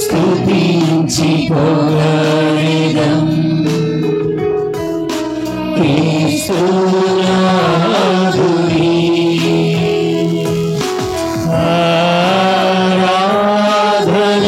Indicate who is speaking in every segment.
Speaker 1: స్తుతించి పొగడెదం క్రీస్తునాథుని ఆరాధన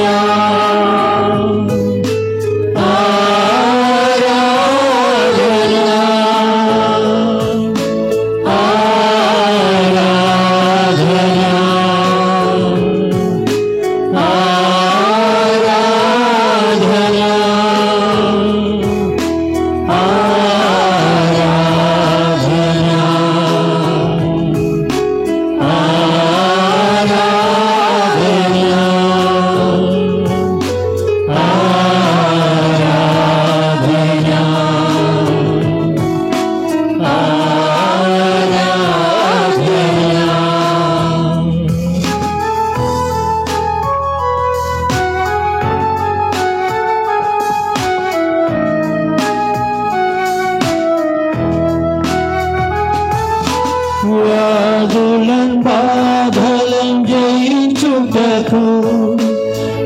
Speaker 1: వ్యాధులం బాధలం జయించుటకు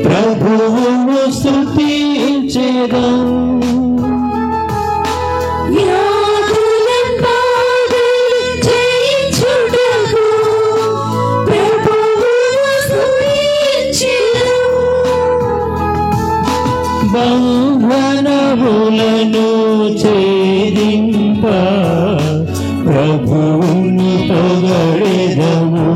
Speaker 1: ప్రభువును స్తుతించెదం
Speaker 2: వ్యాధులం బాధలం జయించుటకు ప్రభువును స్తుతించెదం
Speaker 1: బంధనములను ఛేదింప ప్రభువును పొగడెదము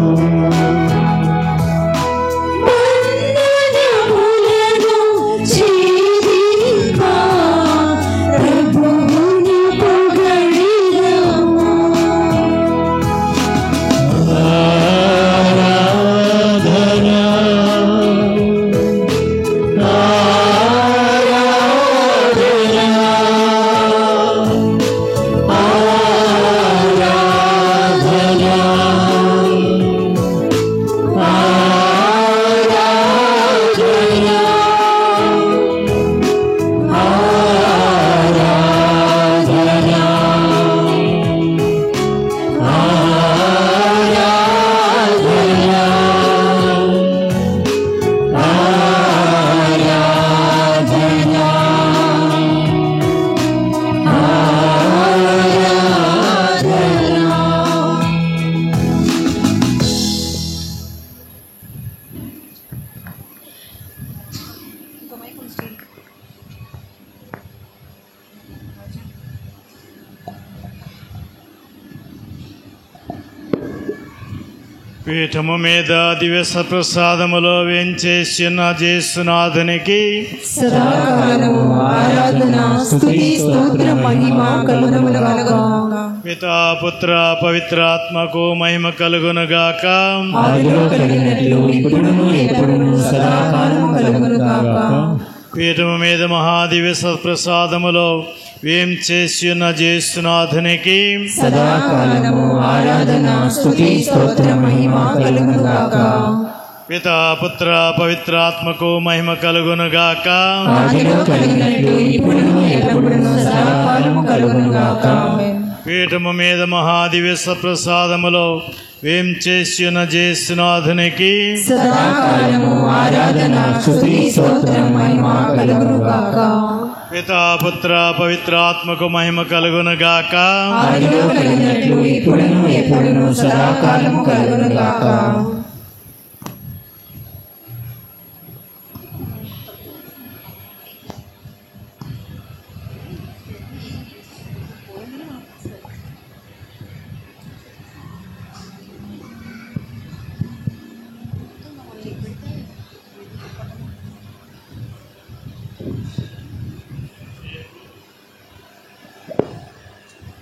Speaker 2: బంధనములను ఛేదింప ప్రభువును పొగడెదము
Speaker 1: ఆరాధన
Speaker 3: పీఠము మీద దివ్య సప్రసాదములో వేంచేసిన జేసునాథునికి
Speaker 2: సదాకాలము ఆరాధన స్తుతి స్తోత్ర మహిమ కలుగునుగాక.
Speaker 3: పితా పుత్ర పవిత్రాత్మకు మహిమ కలుగునుగాక.
Speaker 2: ఆదిలో కలిగినట్లు ఇప్పుడును ఎప్పుడును సదాకాలము కలుగునుగాక.
Speaker 3: పీఠము మీద మహాదివ్య సప్రసాదములో వేంచేసిన జేసునాథునికి
Speaker 2: సదాకాలము ఆరాధన స్తుతి స్తోత్ర మహిమ కలుగునుగాక.
Speaker 3: పితా పుత్ర పవిత్రాత్మకు మహిమ కలుగునుగాక.
Speaker 2: ఆదిలో కలిగినట్లు ఇప్పుడును ఎప్పుడును సదాకాలము కలుగునుగాక.
Speaker 3: పీఠము మీద మహాదివ్య సప్రసాదములో వేంచేసిన జేసునాథునికి
Speaker 2: సదాకాలము ఆరాధన స్తుతి స్తోత్ర మహిమ కలుగునుగాక.
Speaker 3: పితా పుత్ర పవిత్రాత్మకు మహిమ కలుగునుగాక.
Speaker 2: ఆదిలో కలిగినట్లు ఇప్పుడును ఎప్పుడును సదాకాలము కలుగునుగాక.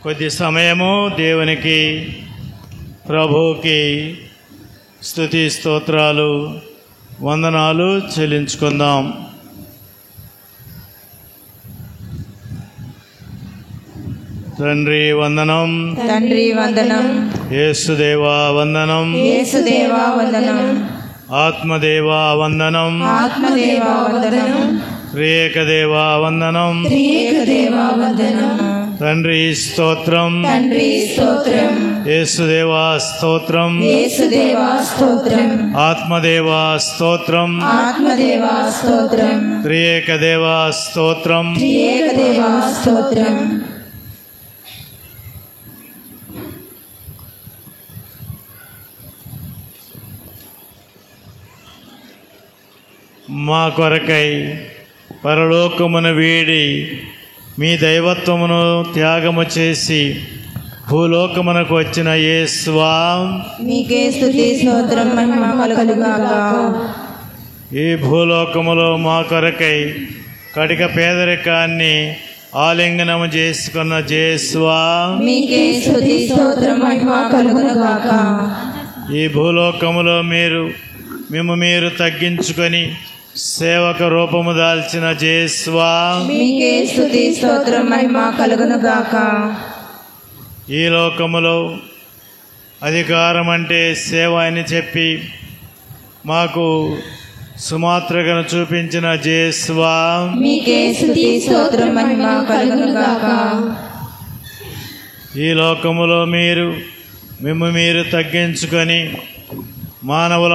Speaker 3: కొద్ది సమయము దేవునికి ప్రభువుకి స్తుతి స్తోత్రాలు వందనాలు చెల్లించుకుందాం. తండ్రి వందనం,
Speaker 2: తండ్రి వందనం,
Speaker 3: యేసుదేవా వందనం,
Speaker 2: యేసుదేవా వందనం,
Speaker 3: ఆత్మదేవా వందనం,
Speaker 2: ఆత్మదేవా వందనం,
Speaker 3: త్రియేకదేవా వందనం,
Speaker 2: త్రియేకదేవా వందనం.
Speaker 3: తండ్రి స్తోత్రం,
Speaker 2: తండ్రి స్తోత్రం,
Speaker 3: యేసుదేవా స్తోత్రం,
Speaker 2: యేసుదేవా స్తోత్రం,
Speaker 3: ఆత్మదేవా స్తోత్రం,
Speaker 2: ఆత్మదేవా స్తోత్రం,
Speaker 3: త్రియేక దేవా స్తోత్రం.
Speaker 2: త్రియేకదేవా స్తోత్రం.
Speaker 3: మా కొరకై పరలోకమును వీడి మీ దైవత్వమును త్యాగము చేసి భూలోకమునకు వచ్చిన యేసువా,
Speaker 2: మీకే స్తుతి స్తోత్రం మహిమ కలుగుగాక.
Speaker 3: ఈ భూలోకములో మా కొరకై కటిక పేదరికాన్ని ఆలింగనము చేసుకున్న యేసువా,
Speaker 2: మీకే స్తుతి స్తోత్రం మహిమ కలుగుగాక.
Speaker 3: ఈ భూలోకములో మీరు తగ్గించుకొని సేవక రూపము దాల్చిన యేసువా,
Speaker 2: మీకే స్తుతి స్తోత్రం మహిమ కలుగుగాక.
Speaker 3: ఈ లోకములో అధికారం అంటే సేవ అని చెప్పి మాకు సుమాత్రగను చూపించిన యేసువా,
Speaker 2: మీకే స్తుతి స్తోత్రం మహిమ కలుగుగాక.
Speaker 3: ఈ లోకములో మీరు తగ్గించుకొని మానవుల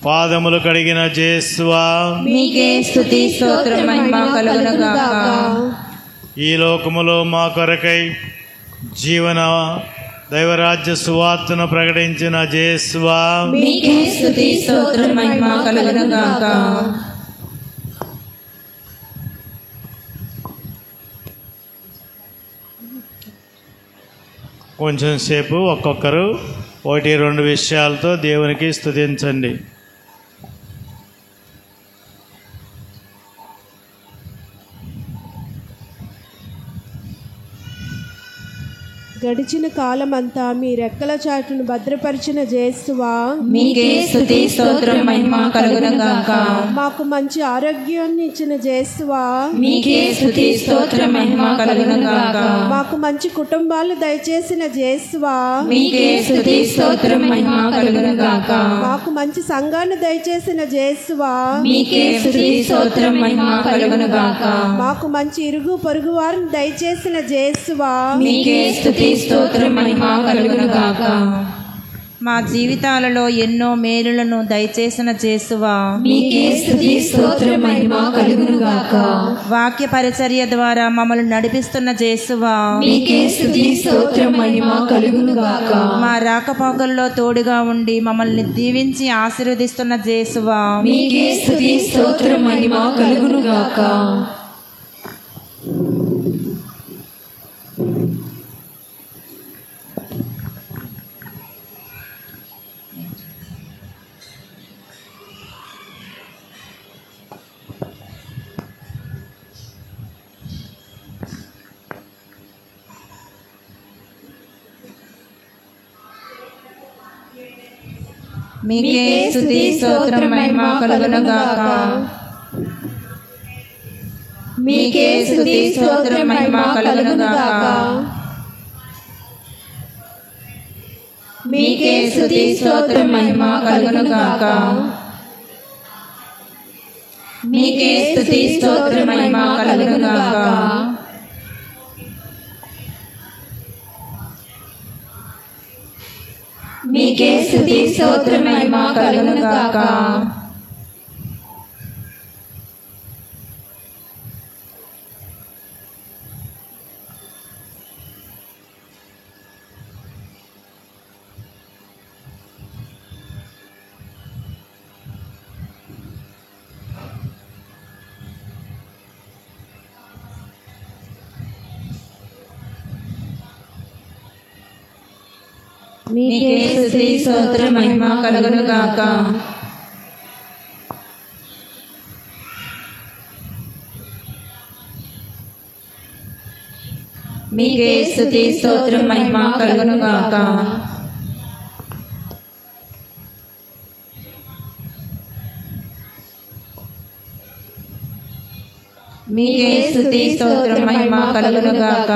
Speaker 3: పాదములు కడిగిన యేసువా,
Speaker 2: మీకే స్తుతి స్తోత్రం మహిమ కలుగుగాక.
Speaker 3: ఈ లోకములో మా కొరకై జీవన దైవరాజ్య సువార్తను ప్రకటించిన యేసువా,
Speaker 2: మీకే స్తుతి స్తోత్రం మహిమ కలుగుగాక.
Speaker 3: కొంచెం సేపు ఒక్కొక్కరు 1-2 విషయాలతో దేవునికి స్తుతించండి.
Speaker 4: గడిచిన కాలమంతా మీ రెక్కల చాటును భద్రపరిచిన యేసువా,
Speaker 2: మీకే స్తుతి స్తోత్రం మహిమ కలుగుగాక.
Speaker 4: మాకు మంచి ఆరోగ్యాన్ని ఇచ్చిన యేసువా,
Speaker 2: మీకే స్తుతి స్తోత్రం మహిమ కలుగుగాక.
Speaker 4: మాకు మంచి కుటుంబాలు దయచేసిన యేసువా,
Speaker 2: మీకే స్తుతి స్తోత్రం మహిమ కలుగుగాక.
Speaker 4: మాకు మంచి సంఘాన్ని దయచేసిన యేసువా,
Speaker 2: మీకే స్తుతి స్తోత్రం మహిమ కలుగుగాక.
Speaker 4: మాకు మంచి ఇరుగు పొరుగు వారిని దయచేసిన యేసువా,
Speaker 2: మీకే స్తుతి స్తోత్రం మహిమ కలుగుగాక. మా జీవితాలలో ఎన్నో మేలులను దయచేసిన యేసువా,
Speaker 5: మీకే స్తుతి స్తోత్రం మహిమ కలుగునుగాక.
Speaker 2: వాక్య పరిచర్య ద్వారా మమ్మల్ని నడిపిస్తున్న యేసువా,
Speaker 5: మీకే స్తుతి స్తోత్రం మహిమ కలుగునుగాక.
Speaker 2: మా రాకపోకల్లో తోడుగా ఉండి మమ్మల్ని దీవించి ఆశీర్వదిస్తున్న యేసువా,
Speaker 5: మీకే స్తుతి స్తోత్రం మహిమ కలుగునుగాక.
Speaker 2: మీకే స్తుతి స్తోత్రం మహిమ కలుగుగాక. మీకే స్తుతి స్తోత్రం మహిమ కలుగుగాక. మీకే స్తుతి స్తోత్రం మహిమ కలుగుగాక. మీకే స్తుతి స్తోత్రం మహిమ కలుగుగాక.
Speaker 5: మీకే స్తుతి స్తోత్రం మహిమ కలుగునుగాక.
Speaker 2: మీకే స్తుతి స్తోత్రం మహిమ కలుగుగాక. మీకే స్తుతి స్తోత్రం మహిమ కలుగుగాక. మీకే స్తుతి స్తోత్రం మహిమ కలుగుగాక.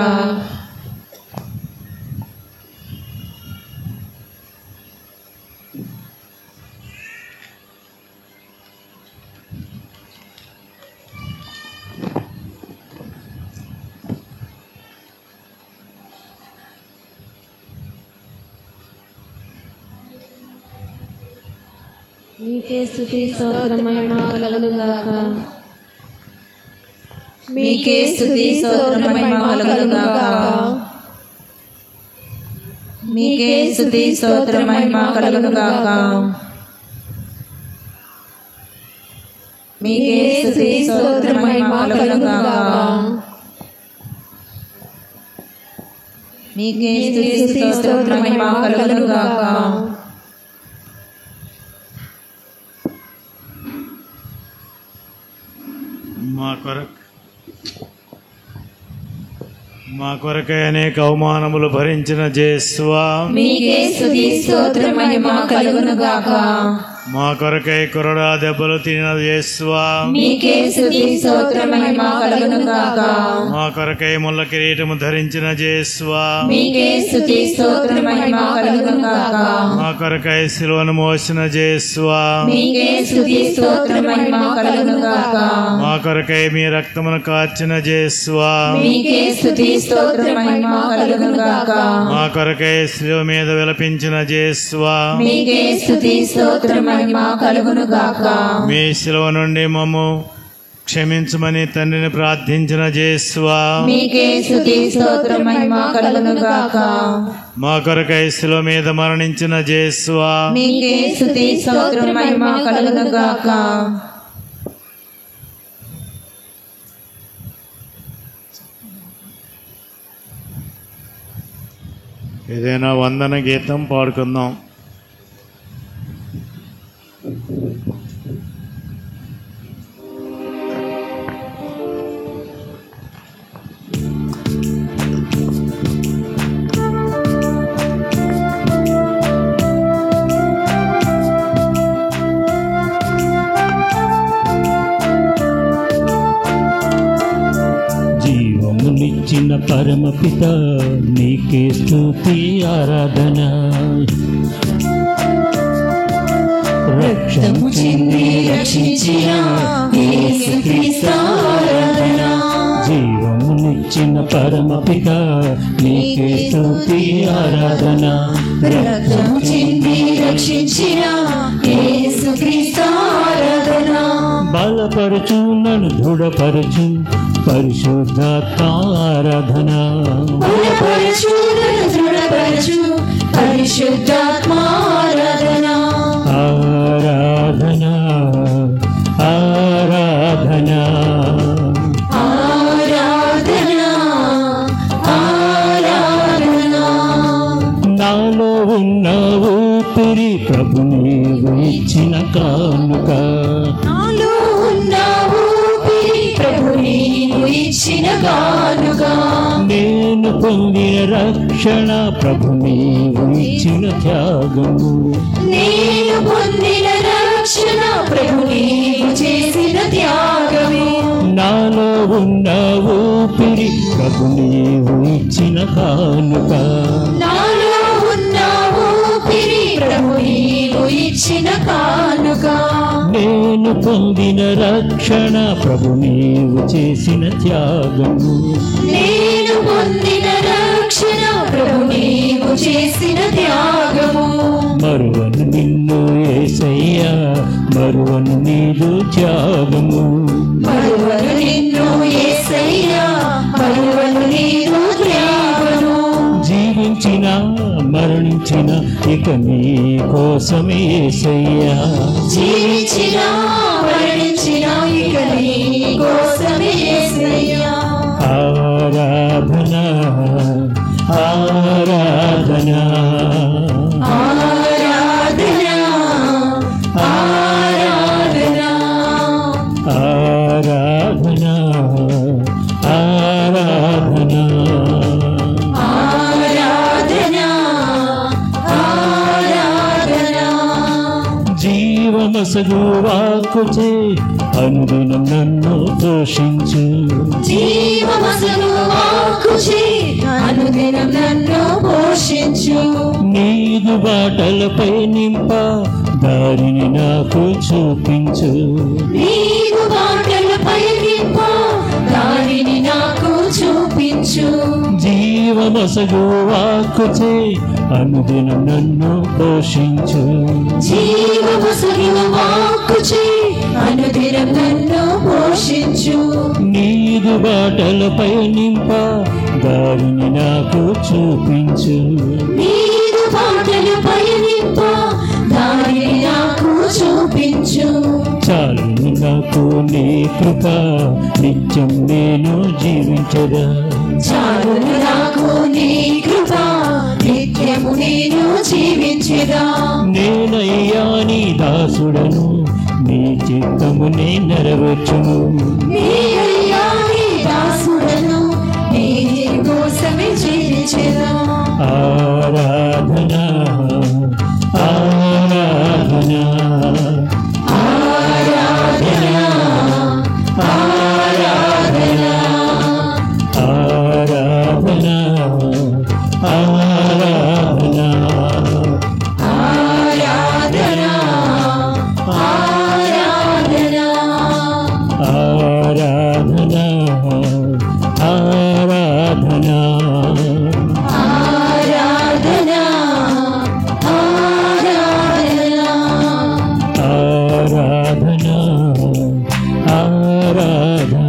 Speaker 5: మీకే స్తుతి స్తోత్రం మహిమ కలుగునుగాక.
Speaker 2: మీకే స్తుతి స్తోత్రం మహిమ కలుగునుగాక. మీకే స్తుతి స్తోత్రం మహిమ కలుగునుగాక. మీకే స్తుతి స్తోత్రం మహిమ కలుగునుగాక. మీకే స్తుతి స్తోత్రం మహిమ కలుగునుగాక.
Speaker 3: మా కొరకై అనేక అవమానములు భరించిన జేస్వా,
Speaker 2: మీకే స్తుతి స్తోత్రం మహిమ కలుగునుగాక.
Speaker 3: మా కొరకై కొరడా దెబ్బలు తిన జేస్వా,
Speaker 2: మీకే స్తుతి స్తోత్రం మహిమ కలుగునుగాక.
Speaker 3: మా కొరకై ముళ్ళ కిరీటము ధరించిన జేస్వా,
Speaker 2: మీకే స్తుతి స్తోత్రం మహిమ కలుగునుగాక.
Speaker 3: మా కొరకై శిలువను మోసిన జేస్వా,
Speaker 2: మీకే స్తుతి స్తోత్రం మహిమ కలుగునుగాక.
Speaker 3: మా కొరకై మీ రక్తమును కార్చిన జేస్వా,
Speaker 2: మీకే స్తుతి స్తోత్రం మహిమ కలుగునుగాక.
Speaker 3: మా కొరకై శిలువ మీద విలపించిన జేస్వా,
Speaker 2: మీకే స్తుతి స్తోత్రం మహిమ కలుగునుగాక.
Speaker 3: మీ శిలువ నుండి మమ్ము క్షమించమని తండ్రిని ప్రార్థించిన జేస్వా,
Speaker 2: మీకే స్తుతి స్తోత్రం మహిమ కలుగునుగాక.
Speaker 3: మా కొరకై శిలువ మీద మరణించిన జేస్వా,
Speaker 2: మీకే స్తుతి స్తోత్రం మహిమ కలుగునుగాక.
Speaker 3: ఏదైనా వందన గీతం పాడుకుందాం.
Speaker 1: జీవమునిచ్చిన పరమపిత నీకే స్తుతి ఆరాధన. రక్షము చెంది రక్షించిన యేసుక్రీస్తు ఆరాధన. జీవమునిచ్చిన పరమపిత నీకే స్తుతి ఆరాధన. రక్షము చెంది రక్షించిన యేసుక్రీస్తు ఆరాధన. బలపరచు నన్ను దృఢపరచు పరిశుద్ధాత్మ ఆరాధన.
Speaker 5: బలపరచు నన్ను దృఢపరచు పరిశుద్ధాత్మ ఆరాధన.
Speaker 1: ఆరాధన ఆరాధన
Speaker 5: ఆరాధన ఆరాధన.
Speaker 1: నాలో ఉన్న ఊపిరి ప్రభు నీవు ఇచ్చిన కానుక.
Speaker 5: నాలో ఉన్న ఊపిరి ప్రభు నీవు ఇచ్చిన కానుక.
Speaker 1: నేను పొందిన రక్షణ ప్రభు నీవు ఇచ్చిన త్యాగము.
Speaker 5: నేను పొందిన రక్షణ ప్రభు నీవు చేసిన త్యాగమే.
Speaker 1: నాలో ఉన్న ఊపిరి ప్రభు నీవు ఇచ్చిన కానుక.
Speaker 5: నాలో ఉన్న ఊపిరి ప్రభు నీవు ఇచ్చిన కానుక.
Speaker 1: నేను పొందిన రక్షణ ప్రభు నీవు చేసిన త్యాగము.
Speaker 5: నేను పొందిన రక్షణ ప్రభు నీవు చేసిన త్యాగము.
Speaker 1: మరువను నిన్ను యేసయ్యా మరువను నీదు త్యాగము.
Speaker 5: మరువను నిన్ను యేసయ్యా మరువను నీదు త్యాగము.
Speaker 1: జీవించిన మరణించిన ఇక నీ కోసమే యేసయ్యా.
Speaker 5: జీవించిన మరణించిన ఇక నీ కోసమే యేసయ్యా.
Speaker 1: ఆరాధన ఆరాధన
Speaker 5: ఆరాధన ఆరాధన
Speaker 1: ఆరాధన ఆరాధన
Speaker 5: ఆరాధన ఆరాధన.
Speaker 1: జీవమసగు వాక్కుచే అనుదినం నన్ను పోషించు.
Speaker 5: జీవమసగు వాక్కుచే అనుదినం నన్ను పోషించు.
Speaker 1: నీదు బాటలపై నింప దారిని నాకు చూపించు.
Speaker 5: నీదు బాటలపై నింప దారిని నాకు చూపించు. చూపించు.
Speaker 1: జీవమసగు వాక్కుచే అనుదినం నన్ను పోషించు.
Speaker 5: జీవమసగిన వాక్కుచే అనుదినం నన్ను పోషించు.
Speaker 1: నీదు బాటలపై నింప దారిని నాకు చూపించు.
Speaker 5: నీదు బాటలు పయనింప దారిని నాకు చూపించు.
Speaker 1: చాలును నాకు నీ కృప నిత్యం నేను జీవించదా.
Speaker 5: చాలును నాకు నీ కృప నిత్యము నేను జీవించెదా.
Speaker 1: నేనయ్యా నీ దాసుడను నీ చిత్తమునే నెరవేర్చును.
Speaker 5: నీవయ్యా నీ దాసుడను నీ కోసమే జీవించెదా.
Speaker 1: ఆరాధన ఆరాధన
Speaker 5: ఆరాధన ఆరాధన
Speaker 1: ఆరాధన ఆరాధన
Speaker 5: ఆరాధన ఆరాధన
Speaker 1: ఆరాధన ఆరాధన
Speaker 5: ఆరాధన
Speaker 1: ఆరాధన ఆరాధన
Speaker 5: ఆరాధన ఆరాధన.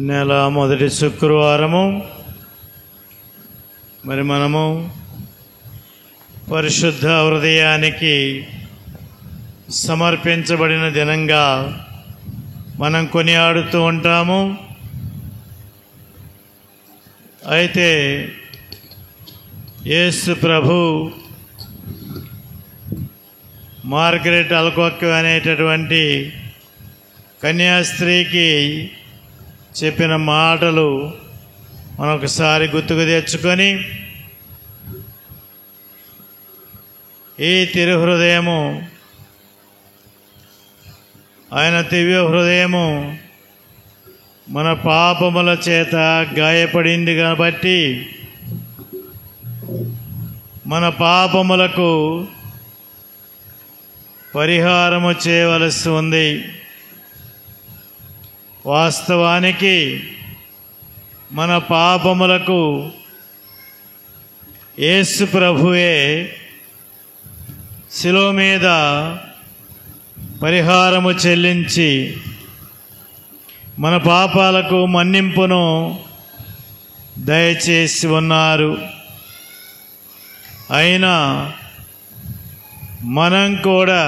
Speaker 3: నెల మొదటి శుక్రవారము మరి మనము పరిశుద్ధ హృదయానికి సమర్పించబడిన దినంగా మనం కొనియాడుతూ ఉంటాము. అయితే యేసు ప్రభు మార్గరెట్ అల్కొక్ అనేటటువంటి కన్యాస్త్రీకి చెప్పిన మాటలు మనం ఒకసారి గుర్తుకు తెచ్చుకొని ఈ తిరుహృదయము ఆయన దివ్య హృదయము మన పాపముల చేత గాయపడింది కాబట్టి మన పాపములకు పరిహారము చేయవలసి ఉంది. వాస్తవానికి మన పాపములకు యేసు ప్రభువే శిలువ మీద పరిహారము చెల్లించి మన పాపాలకు మన్నింపును దయచేసి ఉన్నారు. అయినా మనం కూడా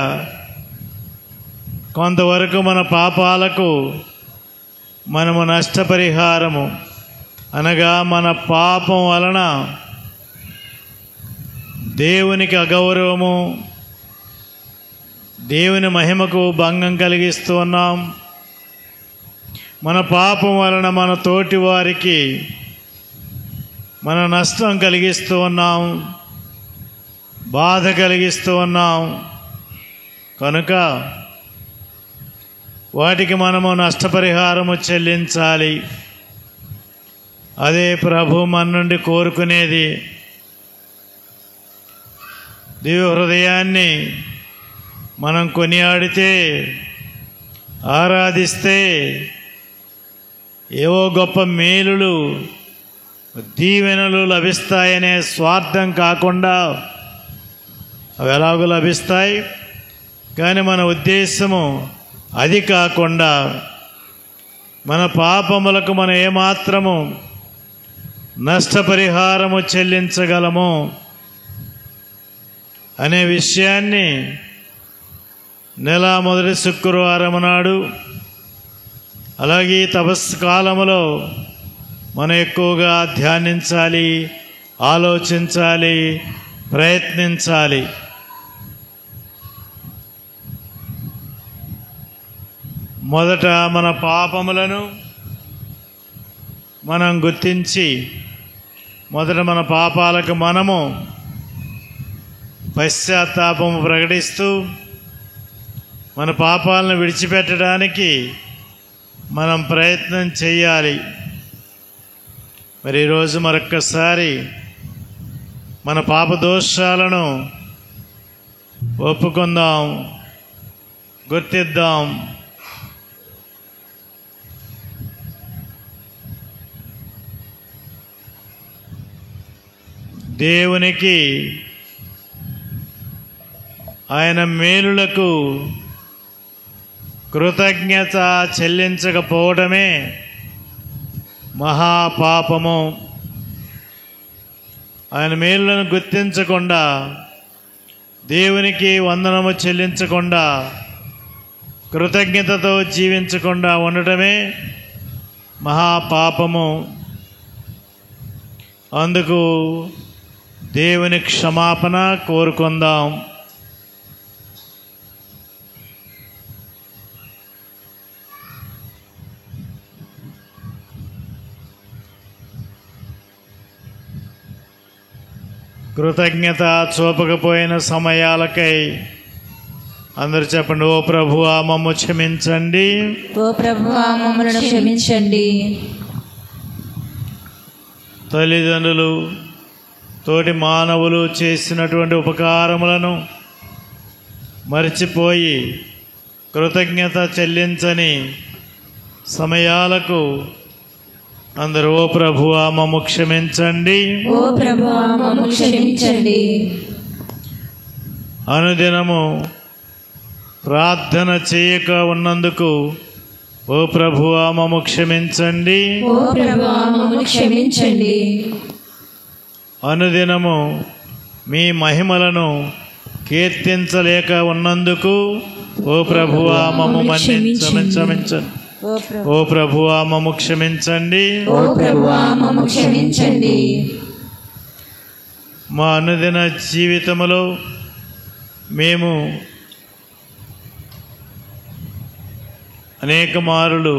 Speaker 3: కొంతవరకు మన పాపాలకు మనము నష్టపరిహారము అనగా మన పాపం వలన దేవునికి అగౌరవము, దేవుని మహిమకు భంగం కలిగిస్తూ ఉన్నాం. మన పాపం వలన మన తోటి వారికి మన నష్టం కలిగిస్తూ ఉన్నాం, బాధ కలిగిస్తూ ఉన్నాం. కనుక వాటికి మనము నష్టపరిహారము చెల్లించాలి. అదే ప్రభు మన నుండి కోరుకునేది. దివ్య హృదయాన్ని మనం కొనియాడితే, ఆరాధిస్తే ఏవో గొప్ప మేలులు, దీవెనలు లభిస్తాయనే స్వార్థం కాకుండా అవి ఎలాగో లభిస్తాయి. కానీ మన ఉద్దేశము అది కాకుండా మన పాపములకు మనం ఏమాత్రము నష్టపరిహారము చెల్లించగలము అనే విషయాన్ని నెల మొదటి శుక్రవారం నాడు, అలాగే తపస్సు కాలములో మనం ఎక్కువగా ధ్యానించాలి, ఆలోచించాలి, ప్రయత్నించాలి. మొదట మన పాపములను మనం గుర్తించి మొదట మన పాపాలకు మనము పశ్చాత్తాపము ప్రకటిస్తూ మన పాపాలను విడిచిపెట్టడానికి మనం ప్రయత్నం చేయాలి. మరి ఈరోజు మరొక్కసారి మన పాప దోషాలను ఒప్పుకుందాం, గుర్తిద్దాం. దేవునికి ఆయన మేలులకు కృతజ్ఞత చెల్లించకపోవడమే మహాపాపము. ఆయన మేలులను గుర్తించకుండా, దేవునికి వందనము చెల్లించకుండా, కృతజ్ఞతతో జీవించకుండా ఉండటమే మహాపాపము. అందుకు దేవుని క్షమాపణ కోరుకుందాం. కృతజ్ఞత చూపకపోయిన సమయాలకై అందరూ చెప్పండి, ఓ ప్రభువా మమ్ము క్షమించండి.
Speaker 5: ఓ ప్రభువా మమ్మల్ని క్షమించండి.
Speaker 3: తల్లిదండ్రులు, తోటి మానవులు చేసినటువంటి ఉపకారములను మర్చిపోయి కృతజ్ఞత చెల్లించని సమయాలకు అందరూ ఓ ప్రభువా మమ్ము క్షమించండి.
Speaker 5: ఓ ప్రభువా మమ్ము క్షమించండి.
Speaker 3: అనుదినము ప్రార్థన చేయక ఉన్నందుకు ఓ ప్రభువా మమ్ము క్షమించండి.
Speaker 5: ఓ ప్రభువా మమ్ము క్షమించండి.
Speaker 3: అనుదినము మీ మహిమలను కీర్తించలేక ఉన్నందుకు ఓ ప్రభువా మమ్ము క్షమించండి. ఓ ప్రభువా మమ్ము క్షమించండి.
Speaker 5: ఓ ప్రభువా మమ్ము క్షమించండి.
Speaker 3: మా అనుదిన జీవితములో మేము అనేక మారులు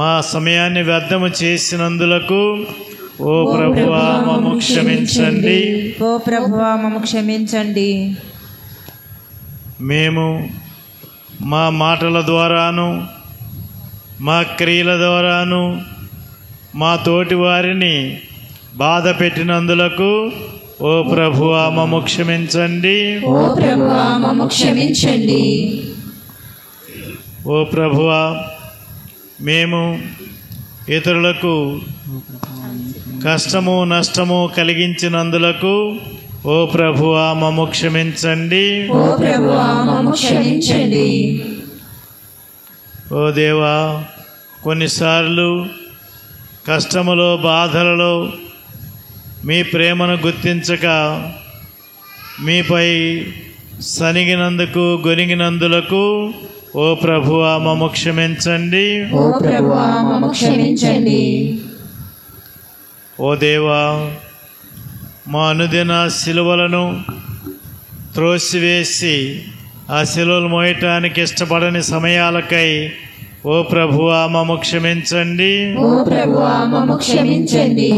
Speaker 3: మా సమయాన్ని వ్యర్థము చేసినందులకు ఓ ప్రభువా మమ్ము క్షమించండి.
Speaker 2: ఓ ప్రభువా మమ్ము క్షమించండి.
Speaker 3: మేము మా మాటల ద్వారాను, మా క్రియల ద్వారాను మా తోటి వారిని బాధ పెట్టినందులకు ఓ ప్రభువా మమ్ము క్షమించండి.
Speaker 5: ఓ ప్రభువా మమ్ము క్షమించండి.
Speaker 3: ఓ ప్రభువా, మేము ఇతరులకు కష్టము నష్టము కలిగించినందులకు ఓ ప్రభువా మమ్ము క్షమించండి.
Speaker 5: ఓ ప్రభువా మమ్ము క్షమించండి.
Speaker 3: ఓ దేవా, కొన్నిసార్లు కష్టములో బాధలలో మీ ప్రేమను గుర్తించక మీపై సనిగినందుకు గొనిగినందులకు ఓ ప్రభువా మమ్ము క్షమించండి.
Speaker 5: ఓ ప్రభువా మమ్ము క్షమించండి.
Speaker 3: ఓ దేవా, మా అనుదిన సిలువలను త్రోసివేసి ఆ సిలువలు మోయటానికి ఇష్టపడని సమయాలకై ఓ ప్రభువా మమ్ము క్షమించండి.
Speaker 5: ఓ ప్రభువా మమ్ము క్షమించండి.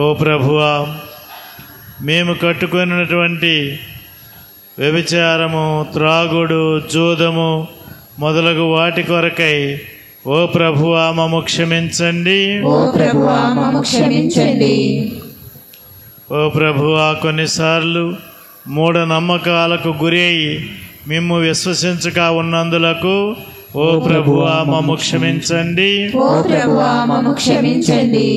Speaker 3: ఓ ప్రభువా, మేము కట్టుకున్నటువంటి వ్యభిచారము, త్రాగుడు, జూదము మొదలగు వాటి కొరకై ఓ ప్రభువా మమ్ము క్షమించండి.
Speaker 5: ఓ ప్రభువా మమ్ము క్షమించండి.
Speaker 3: ఓ ప్రభువా, కొన్నిసార్లు మూఢనమ్మకాలకు గురి అయి మిమ్ము విశ్వసించక ఉన్నందులకు ఓ ప్రభువా మమ్ము క్షమించండి.
Speaker 5: ఓ ప్రభువా మమ్ము క్షమించండి.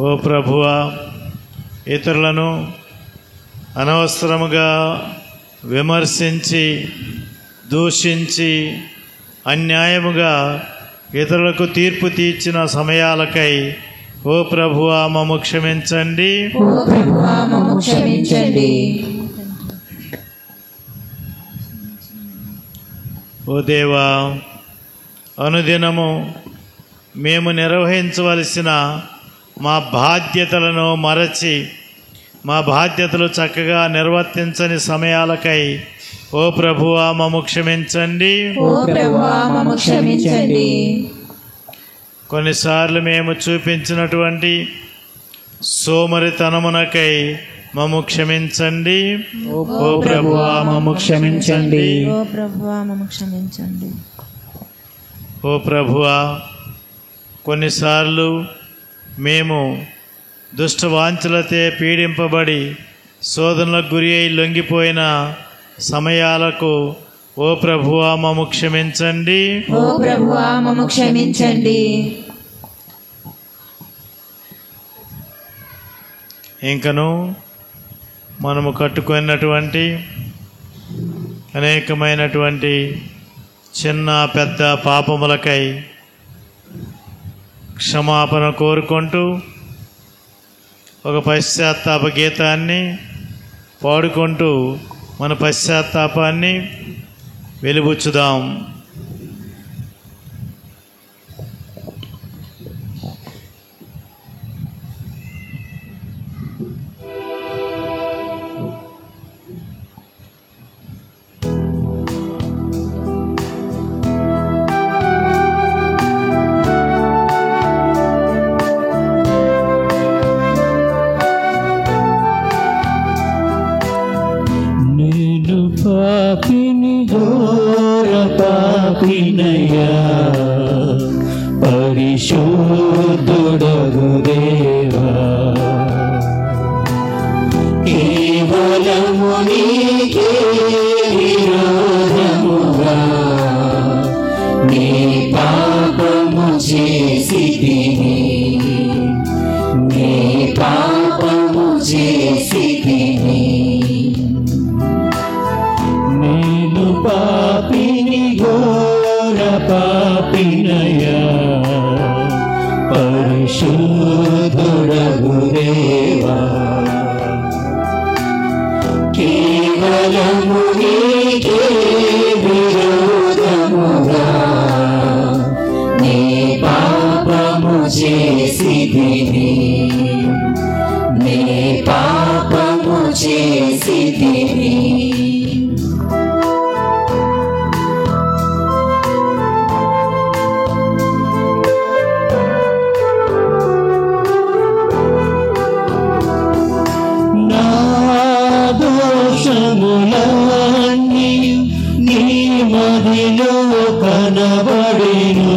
Speaker 3: ఓ ప్రభువా, ఇతరులను అనవసరముగా విమర్శించి దూషించి అన్యాయముగా ఇతరులకు తీర్పు తీర్చిన సమయాలకై ఓ ప్రభువా మమ్ము క్షమించండి.
Speaker 5: ఓ ప్రభువా మమ్ము క్షమించండి.
Speaker 3: ఓ దేవా, అనుదినము మేము నిర్వహించవలసిన మా బాధ్యతలను మరచి మా బాధ్యతలు చక్కగా నిర్వర్తించని సమయాలకై ఓ ప్రభువా మమ్ము క్షమించండి.
Speaker 5: ఓ ప్రభువా మమ్ము క్షమించండి.
Speaker 3: కొన్నిసార్లు మేము చూపించినటువంటి సోమరితనమునకై మమ్ము క్షమించండి. ఓ ప్రభువా మమ్ము క్షమించండి.
Speaker 2: ఓ ప్రభువా మమ్ము క్షమించండి.
Speaker 3: ఓ ప్రభువా, కొన్నిసార్లు మేము దుష్టవాంఛలతే పీడింపబడి శోధనలకు గురి అయి లొంగిపోయిన సమయాలకు ఓ ప్రభువా మమ్ము క్షమించండి.
Speaker 5: ఓ ప్రభువా మమ్ము క్షమించండి.
Speaker 3: ఇంకను మనము కట్టుకున్నటువంటి అనేకమైనటువంటి చిన్న పెద్ద పాపములకై క్షమాపణ కోరుకుంటూ ఒక పశ్చాత్తాప గీతాన్ని పాడుకుంటూ మన పశ్చాత్తాపాన్ని వెలిబుచ్చుదాం.
Speaker 1: పాపిని ఘోర పాపినయ్యా, పరిశుద్ధుడగు దేవా, కేవలము నీకే విరోధముగా నీ పాపము చేసితిని, నీ పాపము చేసితిని. నేను పాపిని ఘోర పాపినయ్యా, పరిశుద్ధుడగు దేవా, కేవలము నీకే విరోధముగా నీ పాపము చేసితిని, నీ పాపము చేసితిని. దోషములన్నీ నీ మదిలో కనబడెను,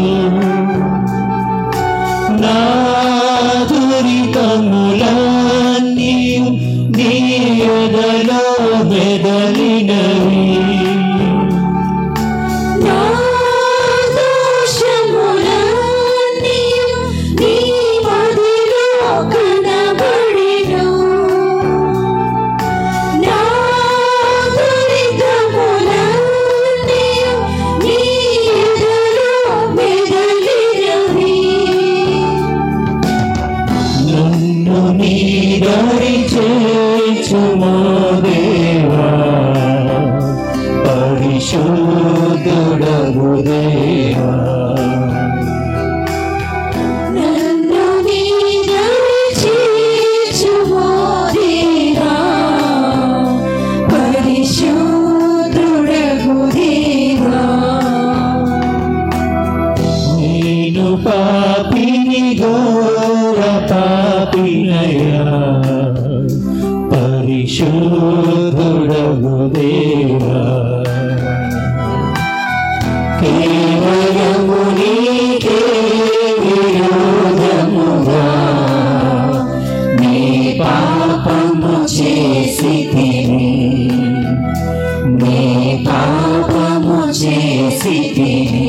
Speaker 1: నా దురితములన్నీ నీ ఎదలో మెదలినవి. దరి చేర్చుమో దేవా, పరిశుద్ధుడగు దేవా,
Speaker 5: నన్ను నీ దరి చేర్చుమో దేవా, పరిశుద్ధుడగు దేవా.
Speaker 1: నేను పాపిని ఘోర పాపినయ్యా, పరిశుద్ధుడగు దేవా, కేవలము నీకే విరోధముగా నీ పాపము చేసితిని, నీ పాపము చేసితిని.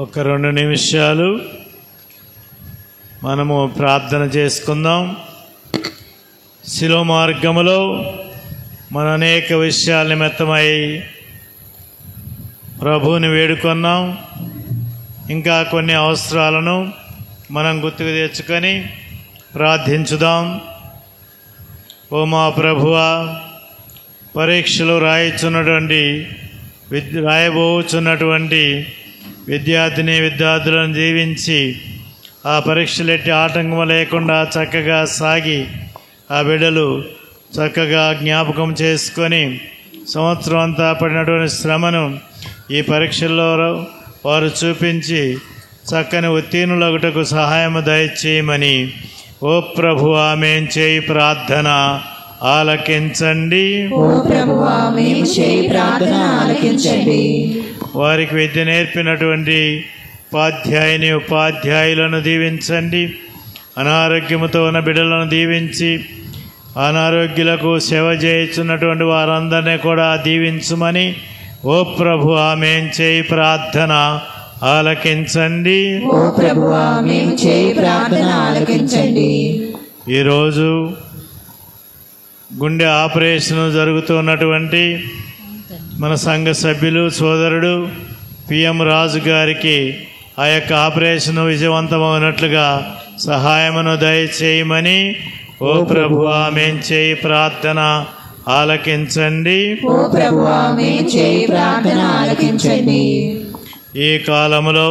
Speaker 3: ఒక 2 నిమిషాలు మనము ప్రార్థన చేసుకుందాం. శిలో మార్గములో మన అనేక విషయాల నిమిత్తమై ప్రభువుని వేడుకున్నాం. ఇంకా కొన్ని అవసరాలను మనం గుర్తుకు తెచ్చుకొని ప్రార్థించుదాం. ఓ మా ప్రభువా, పరీక్షలు రాయబోచున్నటువంటి విద్యార్థులను దీవించి ఆ పరీక్షలెట్టి ఆటంకం లేకుండా చక్కగా సాగి ఆ బిడ్డలు చక్కగా జ్ఞాపకం చేసుకొని సంవత్సరం అంతా పడినటువంటి శ్రమను ఈ పరీక్షల్లో వారు చూపించి చక్కని ఉత్తీర్ణులగుటకు సహాయము దయచేయమని ఓ ప్రభువా మేం చేయి ప్రార్థన ఆలకించండి.
Speaker 5: ఓ ప్రభువా మేము చేయి ప్రార్థన ఆలకించండి.
Speaker 3: వారికి విద్య నేర్పినటువంటి ఉపాధ్యాయులను దీవించండి. అనారోగ్యముతో ఉన్న బిడ్డలను దీవించి అనారోగ్యులకు సేవ చేయుచున్నటువంటి వారందరినీ కూడా దీవించుమని ఓ ప్రభువా మేం చేయి ప్రార్థన ఆలకించండి.
Speaker 5: ఓ ప్రభువా మేము చేయి ప్రార్థన ఆలకించండి.
Speaker 3: ఈరోజు గుండె ఆపరేషన్ జరుగుతున్నటువంటి మన సంఘ సభ్యులు సోదరుడు పిఎం రాజు గారికి ఆ యొక్క ఆపరేషన్ విజయవంతమైనట్లుగా సహాయమును దయచేయమని ఓ ప్రభువా మేం చేయి ప్రార్థన ఆలకించండి.
Speaker 5: ఓ ప్రభువా మేము చేయి ప్రార్థన ఆలకించండి.
Speaker 3: ఈ కాలంలో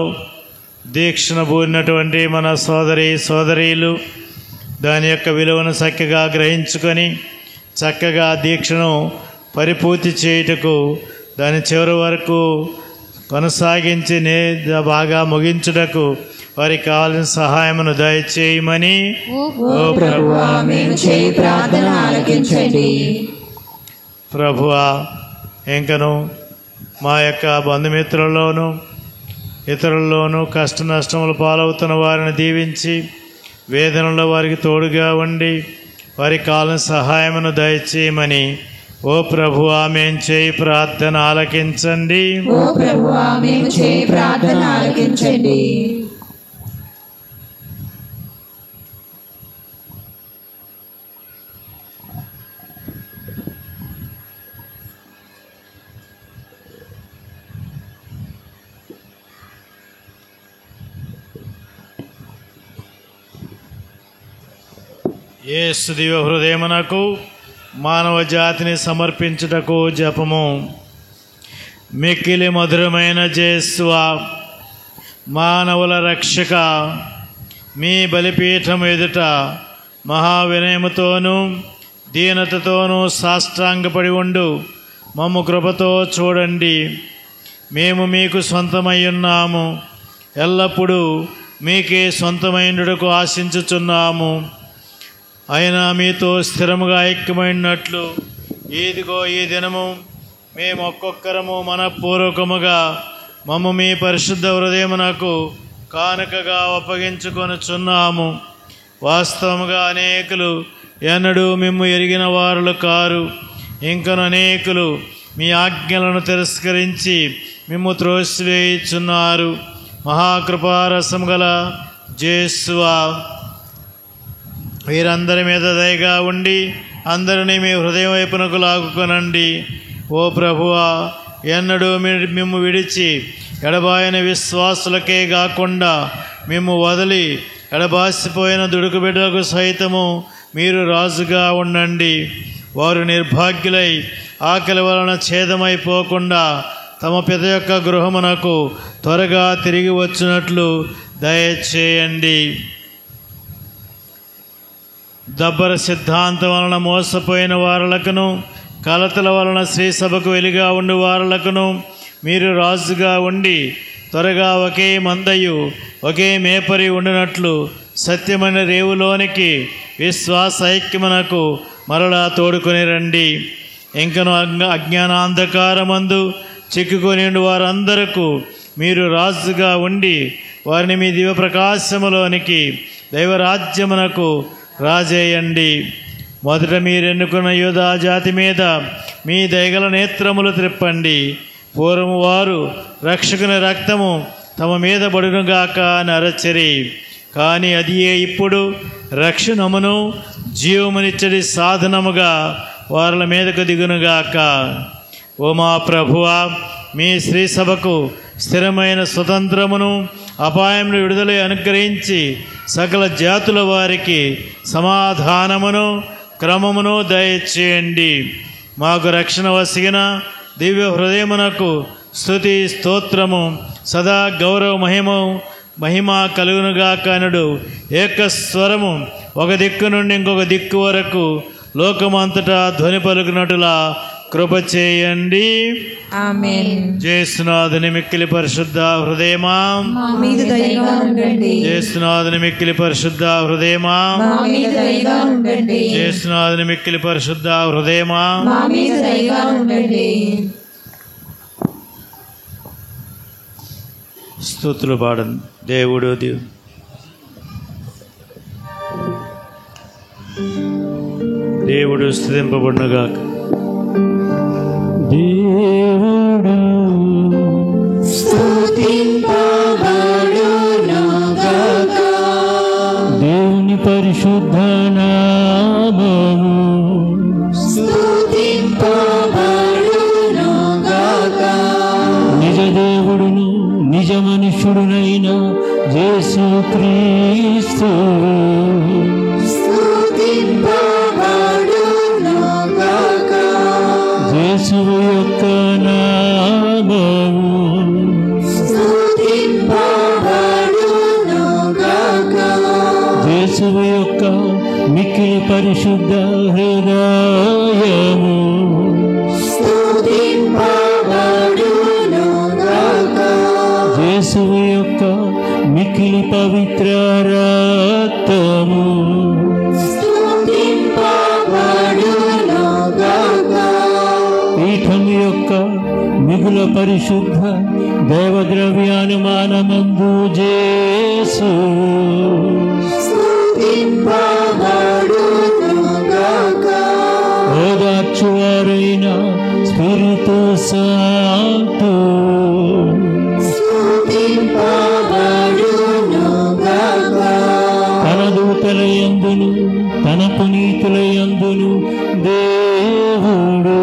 Speaker 3: దీక్షను పూరినటువంటి మన సోదరీలు దాని యొక్క విలువను చక్కగా గ్రహించుకొని చక్కగా దీక్షను పరిపూర్తి చేయుటకు దాని చివరి వరకు కొనసాగించి బాగా ముగించుటకు వారికి కావాల్సిన సహాయమును దయచేయమని
Speaker 5: ఓ ప్రభువా మేము చేయి ప్రార్థన ఆలకించండి.
Speaker 3: ప్రభువా ఇంకను మా యొక్క బంధుమిత్రుల్లోనూ ఇతరుల్లోనూ కష్ట నష్టములు పాలవుతున్న వారిని దీవించి వేదనలో వారికి తోడుగా ఉండి వారికి కావాలని సహాయమును దయచేయమని ఓ ప్రభువా మేం చేయి ప్రార్థన ఆలకించండి.
Speaker 5: ఓ ప్రభువా మేము చేయి ప్రార్థన ఆలకించండి.
Speaker 3: యేసు దివ్య హృదయమునకు మానవ జాతిని సమర్పించుటకు జపము. మిక్కిలి మధురమైన జేసువా, మానవుల రక్షక, మీ బలిపీఠం ఎదుట మహావినయముతోనూ దీనతతోనూ సాష్టాంగపడి ఉండు మమ్ము కృపతో చూడండి. మేము మీకు సొంతమై ఉన్నాము, ఎల్లప్పుడూ మీకే సొంతమైనకు ఆశించుచున్నాము. అయినా మీతో స్థిరముగా ఐక్యమైనట్లు ఇదిగో ఈ దినము మేము ఒక్కొక్కరము మనపూర్వకముగా మమ్ము మీ పరిశుద్ధ హృదయమునకు కానుకగా అప్పగించుకొనుచున్నాము. వాస్తవముగా అనేకులు ఎన్నడూ మిమ్ము ఎరిగిన వారులు కారు. ఇంకను అనేకులు మీ ఆజ్ఞలను తిరస్కరించి మిమ్ము త్రోసివేయుచున్నారు. మహాకృపారసం గల జేసువా, వీరందరి మీద దయగా ఉండి అందరినీ మీ హృదయం వైపునకు లాగుకొనండి. ఓ ప్రభువా, ఎన్నడూ మిమ్ము విడిచి ఎడబాయని విశ్వాసులకే కాకుండా మిమ్ము వదిలి ఎడబాసిపోయిన దుడుకు బిడ్డలకు సైతము మీరు రాజుగా ఉండండి. వారు నిర్భాగ్యులై ఆకలి వలన ఛేదమైపోకుండా తమ పిత యొక్క గృహమునకు త్వరగా తిరిగి వచ్చినట్లు దయచేయండి. దబ్బర సిద్ధాంతం వలన మోసపోయిన వారలకును కలతల వలన శ్రీసభకు వెలిగా ఉండి వారలకును మీరు రాజుగా ఉండి త్వరగా ఒకే మందయు ఒకే మేపరి ఉండినట్లు సత్యమైన రేవులోనికి విశ్వాస ఐక్యమునకు మరలా తోడుకొని రండి. ఇంకను అజ్ఞానాంధకారమందు చిక్కుకొని వారందరకు మీరు రాజుగా ఉండి వారిని మీ దివ్య ప్రకాశములోనికి దైవరాజ్యమునకు రాజేయండి. మొదట మీరెన్నుకున్న యూదా జాతి మీద మీ దయగల నేత్రములు త్రిప్పండి. పూర్వము వారు రక్షకుని రక్తము తమ మీద బడునుగాక నరచరి, కానీ అది ఇప్పుడు రక్షణమును జీవమునిచ్చడి సాధనముగా వారిల మీదకు దిగునుగాక. ఓ మా ప్రభువా, మీ శ్రీ సభకు స్థిరమైన స్వతంత్రమును అపాయమును విడుదల అనుగ్రహించి సకల జాతుల వారికి సమాధానమును క్రమమును దయచేయండి. మాకు రక్షణ వసిగిన దివ్య హృదయమునకు స్తుతి స్తోత్రము సదా గౌరవ మహిమ కలుగునుగాక అనుడు ఏకస్వరము ఒక దిక్కు నుండి ఇంకొక దిక్కు వరకు లోకమంతటా ధ్వని పలుకునట్టులా కృప చేయండి.
Speaker 2: ఆమేన్.
Speaker 3: జేసునాథుని మిక్కిలి పరిశుద్ధ హృదయమా
Speaker 5: మా మీద దయగా ఉండండి.
Speaker 3: జేసునాథుని మిక్కిలి పరిశుద్ధ హృదయమా
Speaker 5: మా మీద దయగా ఉండండి.
Speaker 3: జేసునాథుని మిక్కిలి పరిశుద్ధ హృదయమా
Speaker 5: మా మీద దయగా ఉండండి.
Speaker 3: స్తుతులు పాడండి. దేవుడు దేవుడు స్తుతింపబడునుగాక.
Speaker 1: దేవుడు స్తుతింపబడునుగాక. దేవుని పరిశుద్ధ నామము స్తుతింపబడునుగాక. నిజ దేవుడును నిజ మనుష్యుడునైన యేసుక్రీస్తు యేసువు యొక్క నామము యేసువు యొక్క మిక్కిలి పరిశుద్ధ హృదయము యేసువు యొక్క మిక్కిలి పవిత్ర రక్తము పీఠం యొక్క మిగుల పరిశుద్ధ దైవద్రవ్యానుమానమందు జేసు ఓదార్చువారైన స్పిరితు సాంతు తన దూతల యందును తన పునీతుల యందును దేవుడు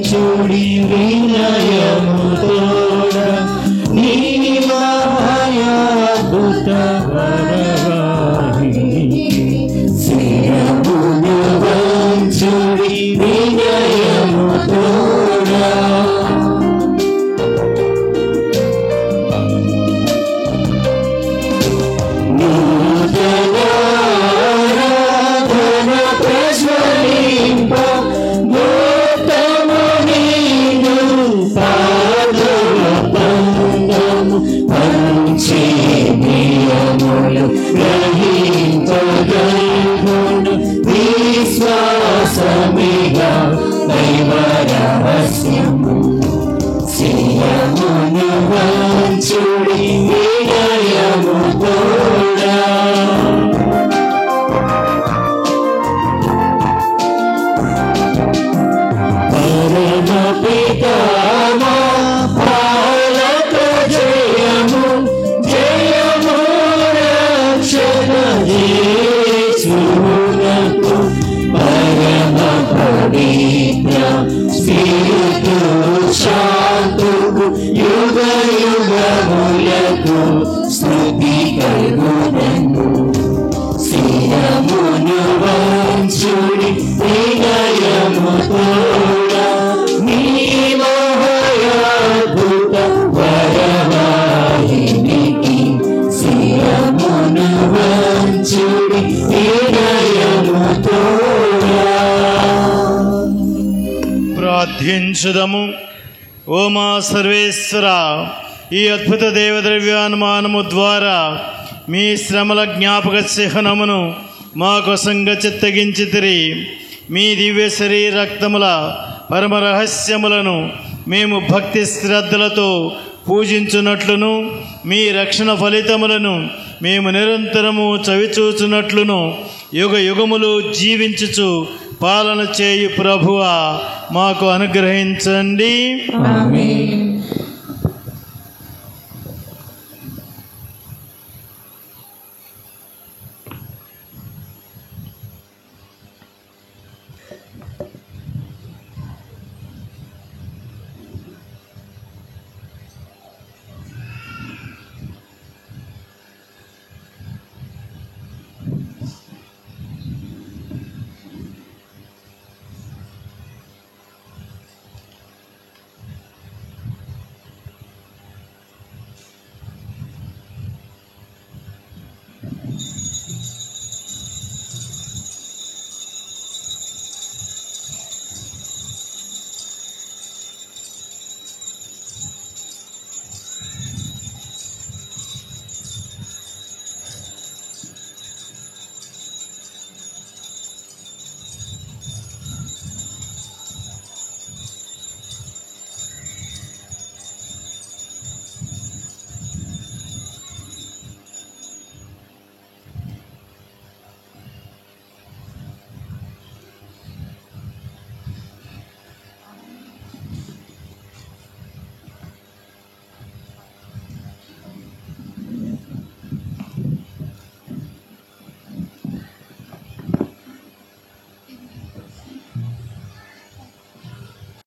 Speaker 1: చూడి వినయముతోడ నీ మహాయాద్భుత వరవాహిని శిరమును వంచుడి వినయముతోడ నూతన ప్రజ్వలింప విశ్వాసమిగా దైవరహస్యము శిరమును వంచుడి వినయము తోడా పరమ పితామా పాలక జయము జయము రక్షణ యేసునకు పరమ పవిత్ర స్పిరితు శాంతుకు యుగ యుగములకు స్తుతి కలుగును శిరమును వంచుడి వినయము తోడా నీ మహాయాద్భుత వరవాహినికి శిరమును వంచుడి వినయము తోడా.
Speaker 3: ప్రార్థించుదము. ఓ మా సర్వేశ్వర, ఈ అద్భుత దేవద్రవ్యానుమానము ద్వారా మీ శ్రమల జ్ఞాపక చిహ్నమును మా కోసంగా చిత్తగించితిరి. మీ దివ్య శరీర రక్తముల పరమ రహస్యములను మేము భక్తి శ్రద్ధలతో పూజించున్నట్లును మీ రక్షణ ఫలితములను మేము నిరంతరము చవిచూచున్నట్లును యుగ యుగములు జీవించుచు పాలన చేయు ప్రభువా మాకు అనుగ్రహించండి.
Speaker 5: ఆమేన్.